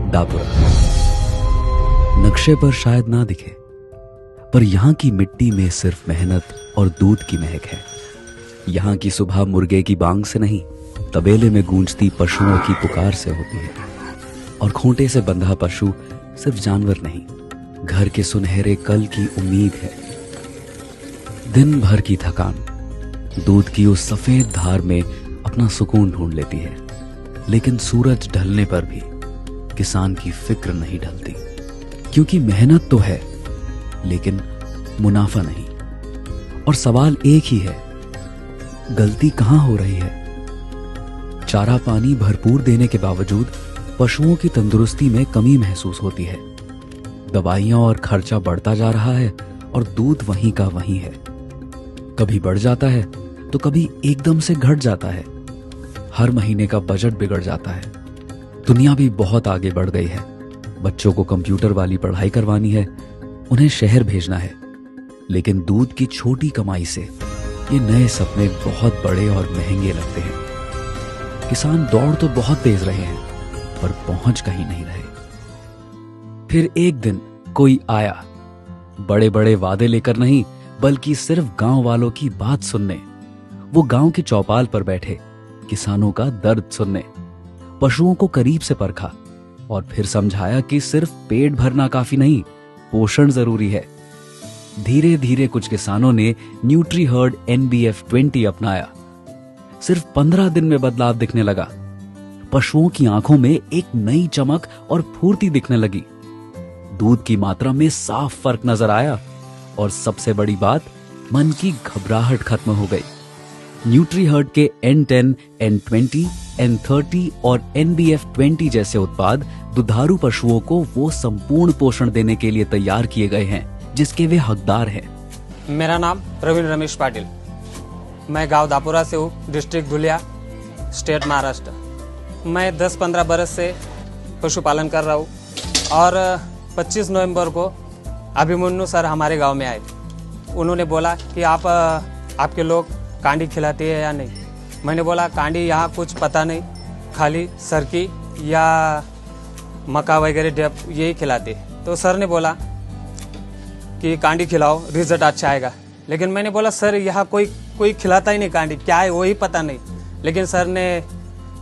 दापुरा नक्शे पर शायद ना दिखे, पर यहाँ की मिट्टी में सिर्फ मेहनत और दूध की महक है। यहाँ की सुबह मुर्गे की बांग से नहीं, तबेले में गूंजती पशुओं की पुकार से होती है। और खूंटे से बंधा पशु सिर्फ जानवर नहीं, घर के सुनहरे कल की उम्मीद है। दिन भर की थकान दूध की उस सफेद धार में अपना सुकून ढूंढ लेती है, लेकिन सूरज ढलने पर भी किसान की फिक्र नहीं ढलती, क्योंकि मेहनत तो है लेकिन मुनाफा नहीं। और सवाल एक ही है, गलती कहां हो रही है? चारा पानी भरपूर देने के बावजूद पशुओं की तंदुरुस्ती में कमी महसूस होती है। दवाइयां और खर्चा बढ़ता जा रहा है और दूध वहीं का वहीं है। कभी बढ़ जाता है तो कभी एकदम से घट जाता है। हर महीने का बजट बिगड़ जाता है। दुनिया भी बहुत आगे बढ़ गई है। बच्चों को कंप्यूटर वाली पढ़ाई करवानी है, उन्हें शहर भेजना है, लेकिन दूध की छोटी कमाई से ये नए सपने बहुत बड़े और महंगे लगते हैं। किसान दौड़ तो बहुत तेज रहे हैं, पर पहुंच कहीं नहीं रहे। फिर एक दिन कोई आया, बड़े बड़े वादे लेकर नहीं, बल्कि सिर्फ गांव वालों की बात सुनने। वो गांव के चौपाल पर बैठे, किसानों का दर्द सुनने, पशुओं को करीब से परखा और फिर समझाया कि सिर्फ पेट भरना काफी नहीं, पोषण जरूरी है। धीरे धीरे कुछ किसानों ने न्यूट्रीहर्ड NBF20 अपनाया। सिर्फ 15 दिन में बदलाव दिखने लगा। पशुओं की आंखों में एक नई चमक और फुर्ती दिखने लगी। दूध की मात्रा में साफ फर्क नजर आया और सबसे बड़ी बात, मन की घबराहट खत्म हो गई। न्यूट्रीहर्ड के N10, N20, N30 और NBF20 जैसे उत्पाद दुधारू पशुओं को वो संपूर्ण पोषण देने के लिए तैयार किए गए हैं जिसके वे हकदार हैं। मेरा नाम प्रवीण रमेश पाटिल, मैं गांव दापुरा से हूँ, डिस्ट्रिक्ट धुलिया, स्टेट महाराष्ट्र। मैं 10-15 बरस से पशुपालन कर रहा हूँ और 25 नवंबर को अभिमन्यु सर हमारे गांव में आए। उन्होंने बोला कि आपके लोग कांडी खिलाते हैं या नहीं। मैंने बोला कांडी यहाँ कुछ पता नहीं, खाली सरकी या मक्का वगैरह डेप यही खिलाते। तो सर ने बोला कि कांडी खिलाओ, रिजल्ट अच्छा आएगा। लेकिन मैंने बोला सर यहाँ कोई खिलाता ही नहीं कांडी, क्या है वही पता नहीं। लेकिन सर ने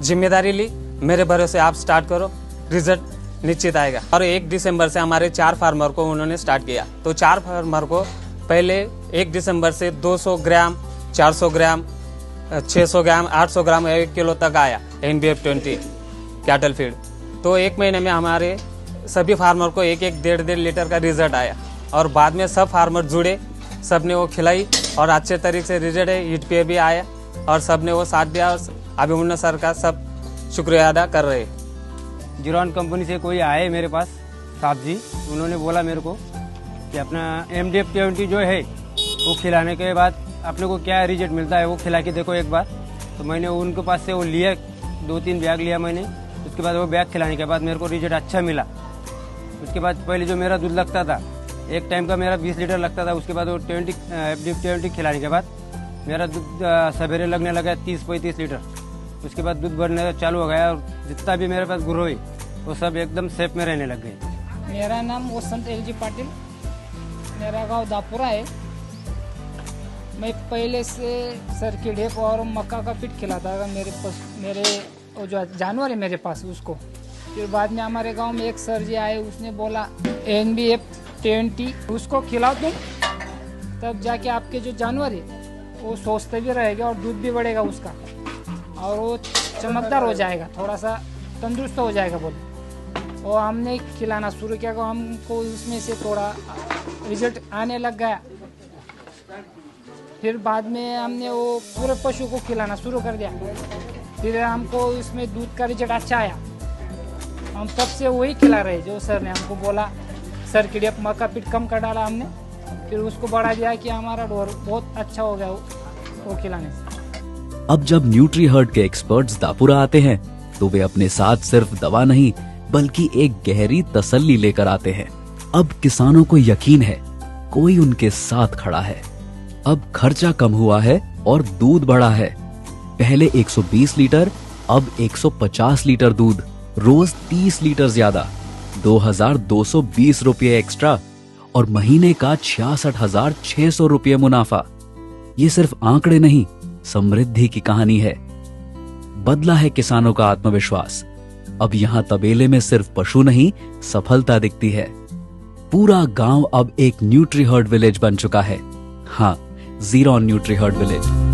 जिम्मेदारी ली, मेरे भरोसे आप स्टार्ट करो, रिजल्ट निश्चित आएगा। और 1 दिसंबर से हमारे 4 फार्मर को उन्होंने स्टार्ट किया। तो 4 फार्मर को पहले 1 दिसंबर से 200 ग्राम, 400 ग्राम, 600 ग्राम, 800 ग्राम, 1 किलो तक आया NBF20 कैटल फीड। तो 1 महीने में हमारे सभी फार्मर को 1-1.5 लीटर का रिजल्ट आया। और बाद में सब फार्मर जुड़े, सब ने वो खिलाई और अच्छे तरीके से रिजल्ट है, ईट पे भी आया और सब ने वो साथ दिया। और अभिमन्यु सर का सब शुक्रिया अदा कर रहे। जिरॉन कंपनी से कोई आए मेरे पास साहब जी, उन्होंने बोला मेरे को कि अपना MDF20 जो है वो खिलाने के बाद अपने को क्या रिजल्ट मिलता है वो खिला के देखो एक बार। तो मैंने उनके पास से वो लिया, 2-3 बैग लिया मैंने। उसके बाद वो बैग खिलाने के बाद मेरे को रिजल्ट अच्छा मिला। उसके बाद पहले जो मेरा दूध लगता था, एक टाइम का मेरा 20 लीटर लगता था। उसके बाद वो MDF20 खिलाने के बाद मेरा दूध सवेरे लगने लगा 30-35 लीटर। उसके बाद दूध बढ़ने चालू हो गया और जितना भी मेरे पास गुरु हुई वो सब एकदम सेफ में रहने लग गए। मेरा नाम वसंत LG पाटिल, मेरा गांव दापुरा है। मैं पहले से सरकी ढेप और मक्का का फीड खिलाता था मेरे जो जानवर है मेरे पास उसको। फिर बाद में हमारे गांव में एक सर जी आए, उसने बोला NBF20 उसको खिलाओ तुम, तब जाके आपके जो जानवर है वो स्वस्थ भी रहेगा और दूध भी बढ़ेगा उसका, और वो चमकदार हो जाएगा, थोड़ा सा तंदुरुस्त हो जाएगा बोले। और हमने खिलाना शुरू किया, हमको उसमें से थोड़ा रिजल्ट आने लग गया। फिर बाद में हमने वो पूरे पशु को खिलाना शुरू कर दिया। फिर हमको इसमें दूध का रिजल्ट अच्छा आया। हम तब से वही खिला रहे जो सर ने हमको बोला। सर की डेप मक्का पीट कम कर डाला हमने, फिर उसको बढ़ा दिया कि हमारा ढोर बहुत अच्छा हो गया वो खिलाने से। अब जब न्यूट्रीहर्ड के एक्सपर्ट्स दापुरा आते हैं तो वे अपने साथ सिर्फ दवा नहीं बल्कि एक गहरी तसल्ली लेकर आते हैं। अब किसानों को यकीन है कोई उनके साथ खड़ा है। अब खर्चा कम हुआ है और दूध बढ़ा है। पहले 120 लीटर, अब 150 लीटर दूध, रोज 30 लीटर ज्यादा। 2,220 रुपये एक्स्ट्रा और महीने का 66,600 रुपये मुनाफा। ये सिर्फ आंकड़े नहीं, समृद्धि की कहानी है। बदला है किसानों का आत्मविश्वास। अब यहां तबेले में सिर्फ पशु नहीं, सफलता दिखती है। पूरा गांव अब एक न्यूट्री हर्ड विलेज बन चुका है। हाँ, ज़ीरोन न्यूट्री हर्ड विलेज।